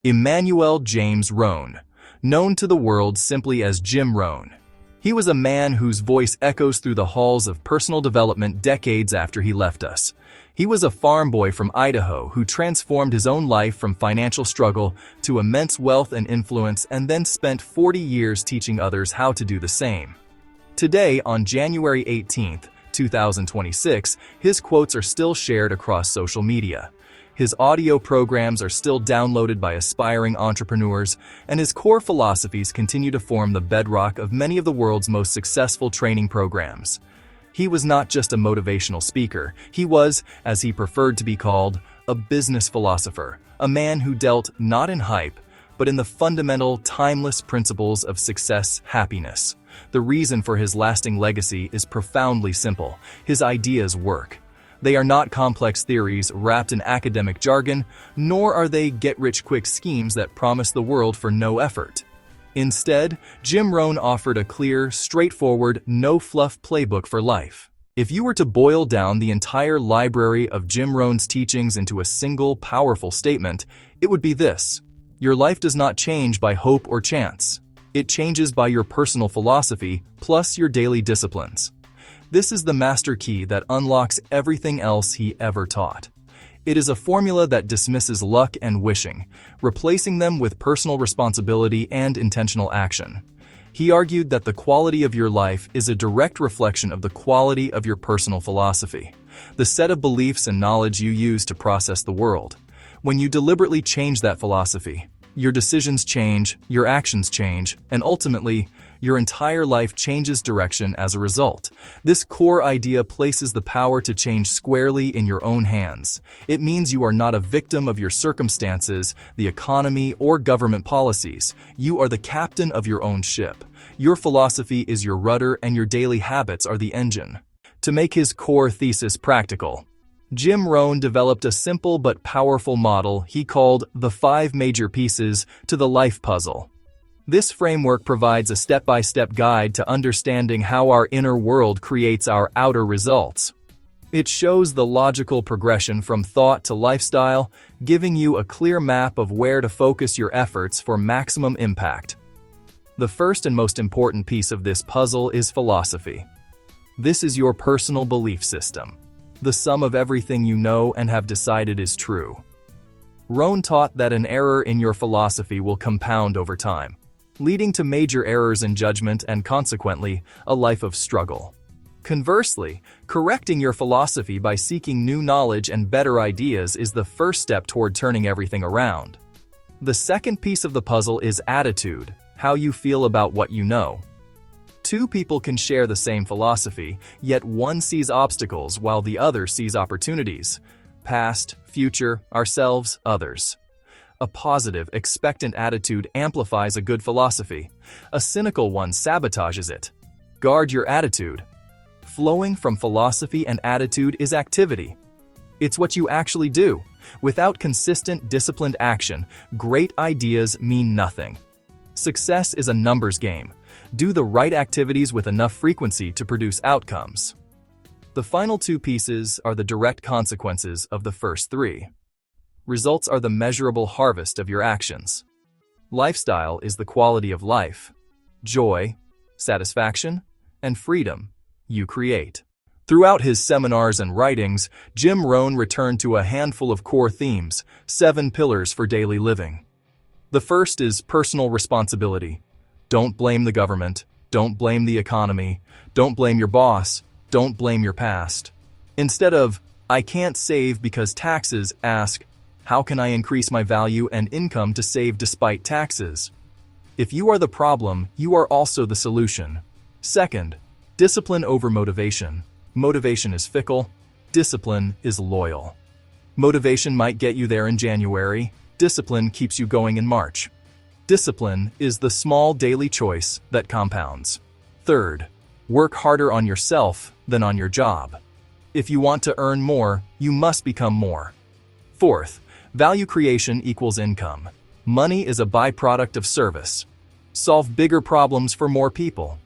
Emmanuel James Rohn, known to the world simply as Jim Rohn. He was a man whose voice echoes through the halls of personal development decades after he left us. He was a farm boy from Idaho who transformed his own life from financial struggle to immense wealth and influence, and then spent 40 years teaching others how to do the same. Today, on January 18, 2026, his quotes are still shared across social media. His audio programs are still downloaded by aspiring entrepreneurs, and his core philosophies continue to form the bedrock of many of the world's most successful training programs. He was not just a motivational speaker, he was, as he preferred to be called, a business philosopher, a man who dealt not in hype, but in the fundamental, timeless principles of success, happiness. The reason for his lasting legacy is profoundly simple: his ideas work. They are not complex theories wrapped in academic jargon, nor are they get-rich-quick schemes that promise the world for no effort. Instead, Jim Rohn offered a clear, straightforward, no-fluff playbook for life. If you were to boil down the entire library of Jim Rohn's teachings into a single, powerful statement, it would be this: your life does not change by hope or chance. It changes by your personal philosophy plus your daily disciplines. This is the master key that unlocks everything else he ever taught. It is a formula that dismisses luck and wishing, replacing them with personal responsibility and intentional action. He argued that the quality of your life is a direct reflection of the quality of your personal philosophy, the set of beliefs and knowledge you use to process the world. When you deliberately change that philosophy, your decisions change, your actions change, and ultimately, your entire life changes direction as a result. This core idea places the power to change squarely in your own hands. It means you are not a victim of your circumstances, the economy, or government policies. You are the captain of your own ship. Your philosophy is your rudder, and your daily habits are the engine. To make his core thesis practical, Jim Rohn developed a simple but powerful model he called the 5 major pieces to the life puzzle. This framework provides a step-by-step guide to understanding how our inner world creates our outer results. It shows the logical progression from thought to lifestyle, giving you a clear map of where to focus your efforts for maximum impact. The first and most important piece of this puzzle is philosophy. This is your personal belief system, the sum of everything you know and have decided is true. Rohn taught that an error in your philosophy will compound over time, leading to major errors in judgment and, consequently, a life of struggle. Conversely, correcting your philosophy by seeking new knowledge and better ideas is the first step toward turning everything around. The second piece of the puzzle is attitude, how you feel about what you know. 2 people can share the same philosophy, yet one sees obstacles while the other sees opportunities. Past, future, ourselves, others. A positive, expectant attitude amplifies a good philosophy. A cynical one sabotages it. Guard your attitude. Flowing from philosophy and attitude is activity. It's what you actually do. Without consistent, disciplined action, great ideas mean nothing. Success is a numbers game. Do the right activities with enough frequency to produce outcomes. The final 2 pieces are the direct consequences of the first 3. Results are the measurable harvest of your actions. Lifestyle is the quality of life. Joy, satisfaction, and freedom you create. Throughout his seminars and writings, Jim Rohn returned to a handful of core themes, 7 pillars for daily living. The first is personal responsibility. Don't blame the government. Don't blame the economy. Don't blame your boss. Don't blame your past. Instead of, "I can't save because taxes," ask, "How can I increase my value and income to save despite taxes?" If you are the problem, you are also the solution. Second, discipline over motivation. Motivation is fickle. Discipline is loyal. Motivation might get you there in January. Discipline keeps you going in March. Discipline is the small daily choice that compounds. Third, work harder on yourself than on your job. If you want to earn more, you must become more. Fourth, value creation equals income. Money is a byproduct of service. Solve bigger problems for more people.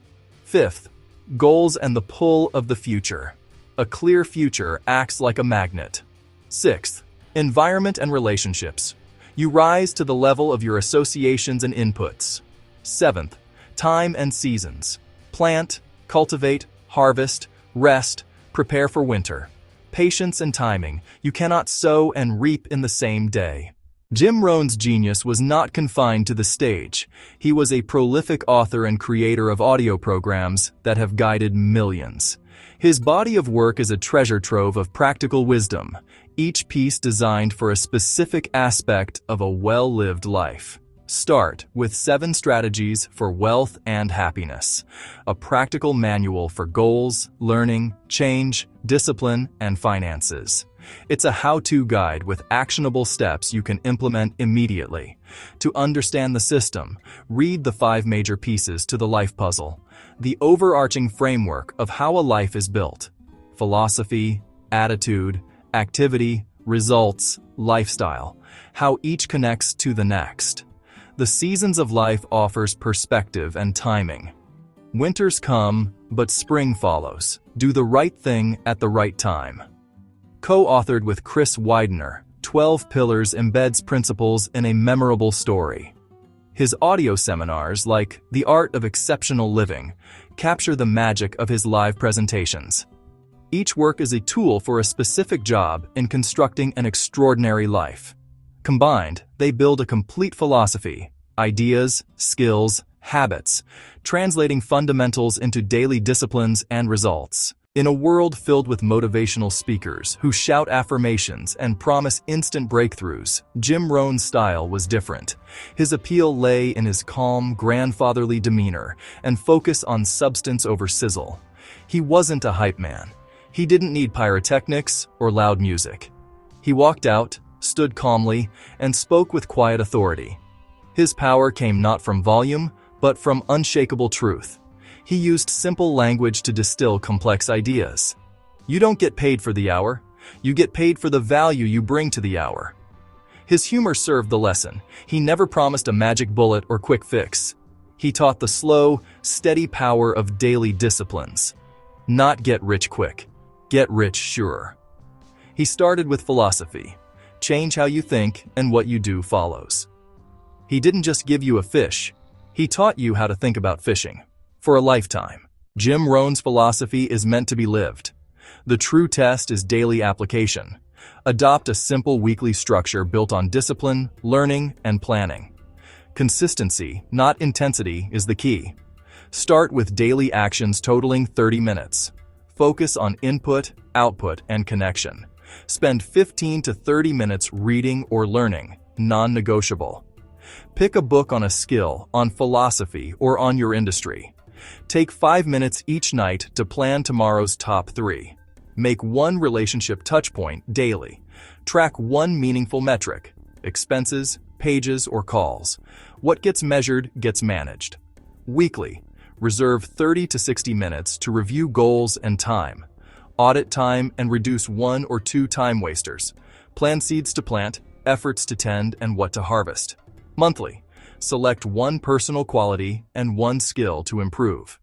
Fifth, goals and the pull of the future. A clear future acts like a magnet. Sixth, environment and relationships. You rise to the level of your associations and inputs. 7th, time and seasons. Plant, cultivate, harvest, rest, prepare for winter. Patience and timing. You cannot sow and reap in the same day. Jim Rohn's genius was not confined to the stage. He was a prolific author and creator of audio programs that have guided millions. His body of work is a treasure trove of practical wisdom, each piece designed for a specific aspect of a well-lived life. Start with 7 strategies for wealth and happiness, a practical manual for goals, learning, change, discipline, and finances. It's a how-to guide with actionable steps you can implement immediately. To understand the system, read the 5 major pieces to the life puzzle, the overarching framework of how a life is built: philosophy, attitude, activity, results, lifestyle, how each connects to the next. The seasons of life offers perspective and timing. Winters come, but spring follows. Do the right thing at the right time. Co-authored with Chris Widener, 12 Pillars embeds principles in a memorable story. His audio seminars, like The Art of Exceptional Living, capture the magic of his live presentations. Each work is a tool for a specific job in constructing an extraordinary life. Combined, they build a complete philosophy, ideas, skills, habits, translating fundamentals into daily disciplines and results. In a world filled with motivational speakers who shout affirmations and promise instant breakthroughs, Jim Rohn's style was different. His appeal lay in his calm, grandfatherly demeanor and focus on substance over sizzle. He wasn't a hype man. He didn't need pyrotechnics or loud music. He walked out, stood calmly, and spoke with quiet authority. His power came not from volume, but from unshakable truth. He used simple language to distill complex ideas. You don't get paid for the hour. You get paid for the value you bring to the hour. His humor served the lesson. He never promised a magic bullet or quick fix. He taught the slow, steady power of daily disciplines. Not get rich quick. Get rich sure. He started with philosophy. Change how you think, and what you do follows. He didn't just give you a fish. He taught you how to think about fishing. For a lifetime. Jim Rohn's philosophy is meant to be lived. The true test is daily application. Adopt a simple weekly structure built on discipline, learning, and planning. Consistency, not intensity, is the key. Start with daily actions totaling 30 minutes. Focus on input, output, and connection. Spend 15 to 30 minutes reading or learning, non-negotiable. Pick a book on a skill, on philosophy, or on your industry. Take 5 minutes each night to plan tomorrow's top 3. Make one relationship touchpoint daily. Track one meaningful metric: expenses, pages, or calls. What gets measured gets managed. Weekly, reserve 30 to 60 minutes to review goals and time. Audit time and reduce 1 or 2 time wasters. Plan seeds to plant, efforts to tend, and what to harvest. Monthly, select one personal quality and one skill to improve.